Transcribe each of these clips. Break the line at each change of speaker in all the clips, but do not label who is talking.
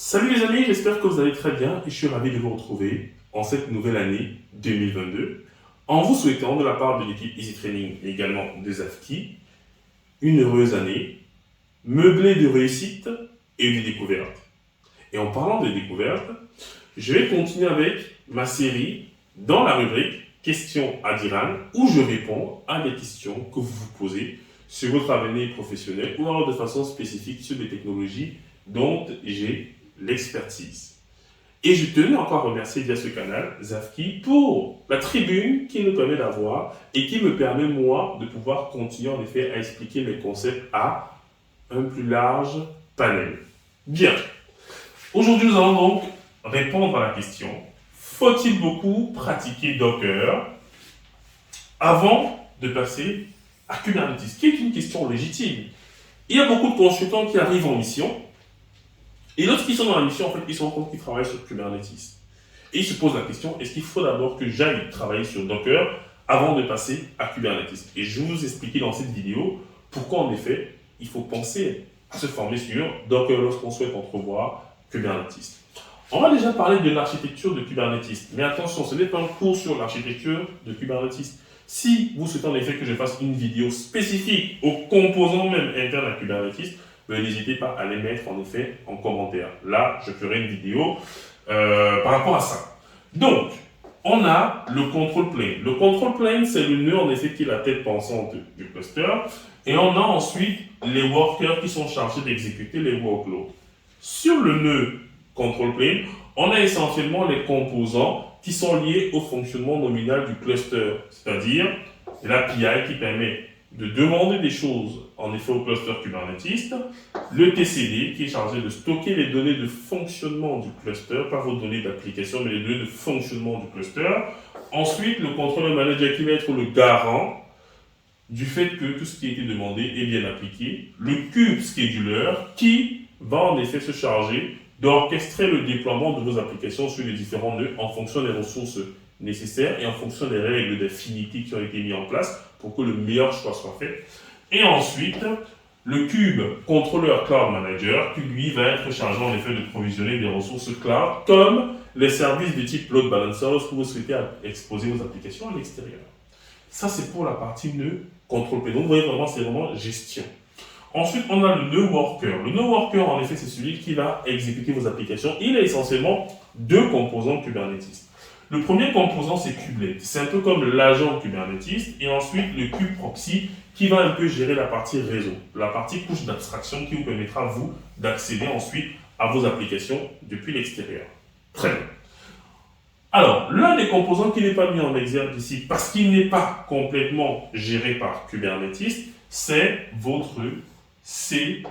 Salut les amis, j'espère que vous allez très bien et je suis ravi de vous retrouver en cette nouvelle année 2022 en vous souhaitant de la part de l'équipe Easy Training et également de Zafki une heureuse année meublée de réussite et de découvertes. Et en parlant de découvertes, je vais continuer avec ma série dans la rubrique Questions à Diran où je réponds à des questions que vous vous posez sur votre avenir professionnel ou alors de façon spécifique sur des technologies dont j'ai l'expertise. Et je tenais encore à remercier via ce canal Zafki pour la tribune qu'il nous permet d'avoir et qui me permet moi de pouvoir continuer en effet à expliquer mes concepts à un plus large panel. Bien. Aujourd'hui nous allons donc répondre à la question: faut-il beaucoup pratiquer Docker avant de passer à Kubernetes? Qui est une question légitime. Il y a beaucoup de consultants qui arrivent en mission. Et lorsqu'ils sont dans la mission, en fait, ils se rendent compte qu'ils travaillent sur Kubernetes. Et ils se posent la question, est-ce qu'il faut d'abord que j'aille travailler sur Docker avant de passer à Kubernetes? Et je vais vous expliquer dans cette vidéo pourquoi, en effet, il faut penser à se former sur Docker lorsqu'on souhaite entrevoir Kubernetes. On va déjà parler de l'architecture de Kubernetes. Mais attention, ce n'est pas un cours sur l'architecture de Kubernetes. Si vous souhaitez en effet que je fasse une vidéo spécifique aux composants même internes à Kubernetes, n'hésitez pas à les mettre en effet en commentaire. Là, je ferai une vidéo par rapport à ça. Donc, on a le control plane. Le control plane, c'est le nœud en effet qui est la tête pensante du cluster. Et on a ensuite les workers qui sont chargés d'exécuter les workloads. Sur le nœud control plane, on a essentiellement les composants qui sont liés au fonctionnement nominal du cluster, c'est-à-dire l'API qui permet de demander des choses en effet au cluster Kubernetes, le TCD qui est chargé de stocker les données de fonctionnement du cluster, pas vos données d'application, mais les données de fonctionnement du cluster. Ensuite, le controller manager qui va être le garant du fait que tout ce qui a été demandé est bien appliqué. Le kube scheduler qui va en effet se charger d'orchestrer le déploiement de vos applications sur les différents nœuds en fonction des ressources nécessaires et en fonction des règles d'affinité qui ont été mises en place pour que le meilleur choix soit fait. Et ensuite, le cube controller cloud manager qui lui va être chargé en effet de provisionner des ressources cloud comme les services de type load balancer lorsque vous souhaitez exposer vos applications à l'extérieur. Ça, c'est pour la partie nœud control plane. Donc, vous voyez vraiment, c'est vraiment gestion. Ensuite, on a le nœud worker. Le nœud worker, en effet, c'est celui qui va exécuter vos applications. Il a essentiellement deux composants Kubernetes. Le premier composant, c'est kubelet. C'est un peu comme l'agent Kubernetes. Et ensuite, le kube proxy qui va un peu gérer la partie réseau, la partie couche d'abstraction qui vous permettra, vous, d'accéder ensuite à vos applications depuis l'extérieur. Très bien. Alors, l'un des composants qui n'est pas mis en exergue ici, parce qu'il n'est pas complètement géré par Kubernetes, c'est votre CRI,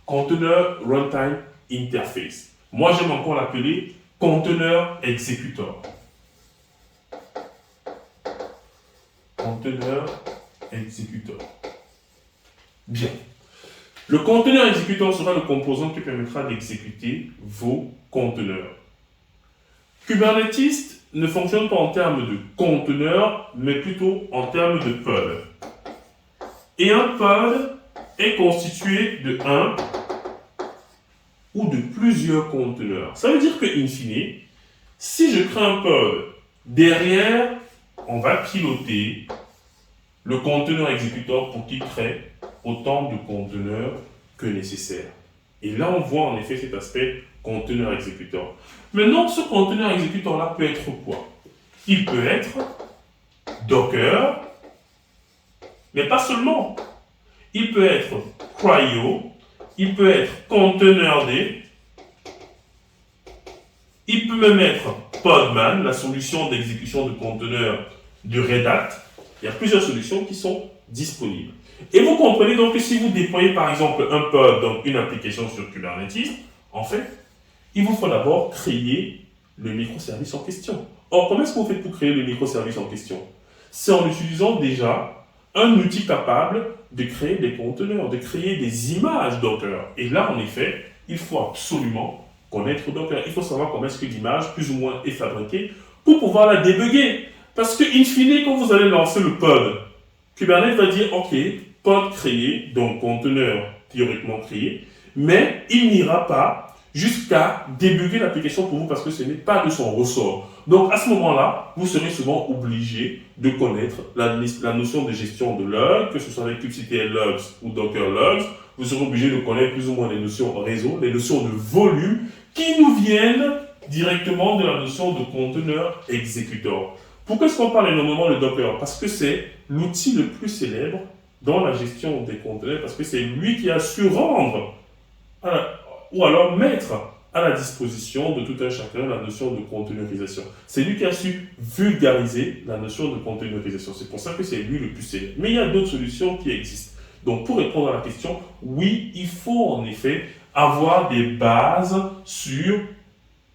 Container Runtime Interface. Moi, j'aime encore l'appeler Container Executor. Container Executor. Bien. Le Container Executor sera le composant qui permettra d'exécuter vos conteneurs. Kubernetes ne fonctionne pas en termes de conteneur, mais plutôt en termes de pod. Et un pod est constitué de un ou de plusieurs conteneurs. Ça veut dire que, in fine, si je crée un pod, derrière, on va piloter le conteneur exécuteur pour qu'il crée autant de conteneurs que nécessaire. Et là, on voit en effet cet aspect conteneur exécuteur. Maintenant, ce conteneur exécuteur-là peut être quoi? Il peut être Docker, mais pas seulement. Il peut être Cryo, il peut être Containerd, il peut même être Podman, la solution d'exécution de conteneurs de Red Hat. Il y a plusieurs solutions qui sont disponibles. Et vous comprenez donc que si vous déployez par exemple un pod, donc une application sur Kubernetes, en fait, il vous faut d'abord créer le microservice en question. Or, comment est-ce que vous faites pour créer le microservice en question? C'est en utilisant déjà un outil capable de créer des conteneurs, de créer des images Docker. Et là, en effet, il faut absolument connaître Docker. Il faut savoir comment est-ce que l'image, plus ou moins, est fabriquée pour pouvoir la débugger. Parce que, in fine, quand vous allez lancer le pod, Kubernetes va dire, OK, pod créé, donc conteneur théoriquement créé, mais il n'ira pas jusqu'à débugger l'application pour vous parce que ce n'est pas de son ressort. Donc à ce moment-là, vous serez souvent obligé de connaître la notion de gestion de logs, que ce soit avec kubectl logs ou docker logs. Vous serez obligé de connaître plus ou moins les notions réseau, les notions de volume qui nous viennent directement de la notion de conteneur exécuteur. Pourquoi est-ce qu'on parle énormément de Docker? Parce que c'est l'outil le plus célèbre dans la gestion des conteneurs, parce que c'est lui qui a su rendre ou alors mettre à la disposition de tout un chacun la notion de containerisation. C'est lui qui a su vulgariser la notion de containerisation. C'est pour ça que c'est lui le plus célèbre. Mais il y a d'autres solutions qui existent. Donc pour répondre à la question, oui, il faut en effet avoir des bases sur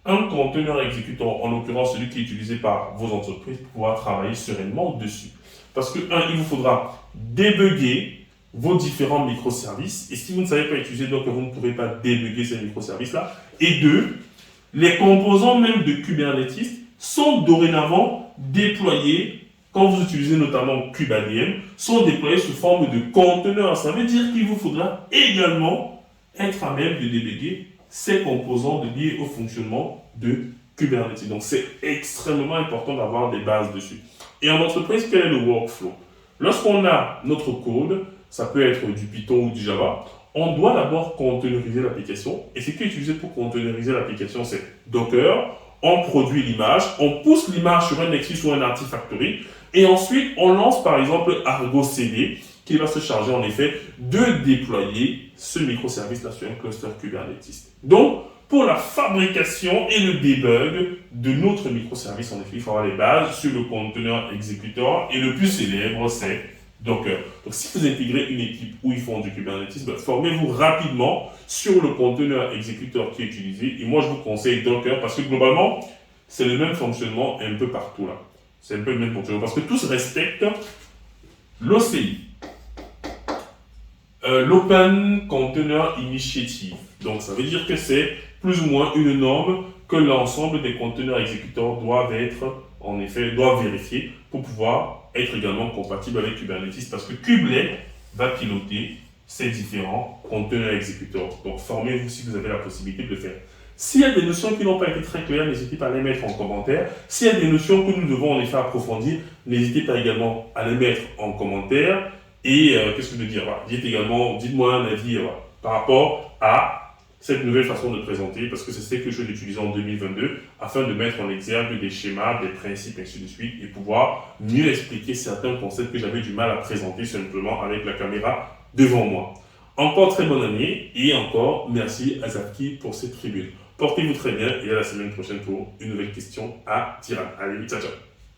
un conteneur exécutant, en l'occurrence celui qui est utilisé par vos entreprises pour pouvoir travailler sereinement dessus. Parce que, il vous faudra débugger vos différents microservices. Et si vous ne savez pas utiliser, donc vous ne pourrez pas débugger ces microservices-là. Et deux, les composants même de Kubernetes sont dorénavant déployés, quand vous utilisez notamment KubeADM, sont déployés sous forme de conteneurs. Ça veut dire qu'il vous faudra également être à même de débugger ces composants liés au fonctionnement de Kubernetes. Donc c'est extrêmement important d'avoir des bases dessus. Et en entreprise, quel est le workflow? Lorsqu'on a notre code, ça peut être du Python ou du Java, on doit d'abord containeriser l'application. Et ce qui est utilisé pour containeriser l'application, c'est Docker. On produit l'image, on pousse l'image sur un Nexus ou un Artifactory, et ensuite on lance par exemple Argo CD, qui va se charger en effet de déployer ce microservice-là sur un cluster Kubernetes. Donc, pour la fabrication et le debug de notre microservice, en effet, il faut avoir les bases sur le conteneur exécuteur, et le plus célèbre, c'est Docker. Donc, si vous intégrez une équipe où ils font du Kubernetes, formez-vous rapidement sur le conteneur exécuteur qui est utilisé. Et moi, je vous conseille Docker parce que globalement, c'est le même fonctionnement un peu partout là. C'est un peu le même fonctionnement parce que tous respectent l'OCI, l'Open Container Initiative. Donc, ça veut dire que c'est plus ou moins une norme que l'ensemble des conteneurs exécuteurs doivent vérifier pour pouvoir être également compatible avec Kubernetes parce que Kubelet va piloter ces différents conteneurs exécuteurs. Donc, formez-vous si vous avez la possibilité de le faire. S'il y a des notions qui n'ont pas été très claires, n'hésitez pas à les mettre en commentaire. S'il y a des notions que nous devons en effet approfondir, n'hésitez pas également à les mettre en commentaire. Et qu'est-ce que je veux dire? Dites-moi un avis par rapport à cette nouvelle façon de présenter, parce que c'est ce que je vais utiliser en 2022, afin de mettre en exergue des schémas, des principes, ainsi de suite, et pouvoir mieux expliquer certains concepts que j'avais du mal à présenter simplement avec la caméra devant moi. Encore très bonne année, et encore merci à Zafki pour cette tribune. Portez-vous très bien, et à la semaine prochaine pour une nouvelle question à Tiran. Allez, ciao ciao.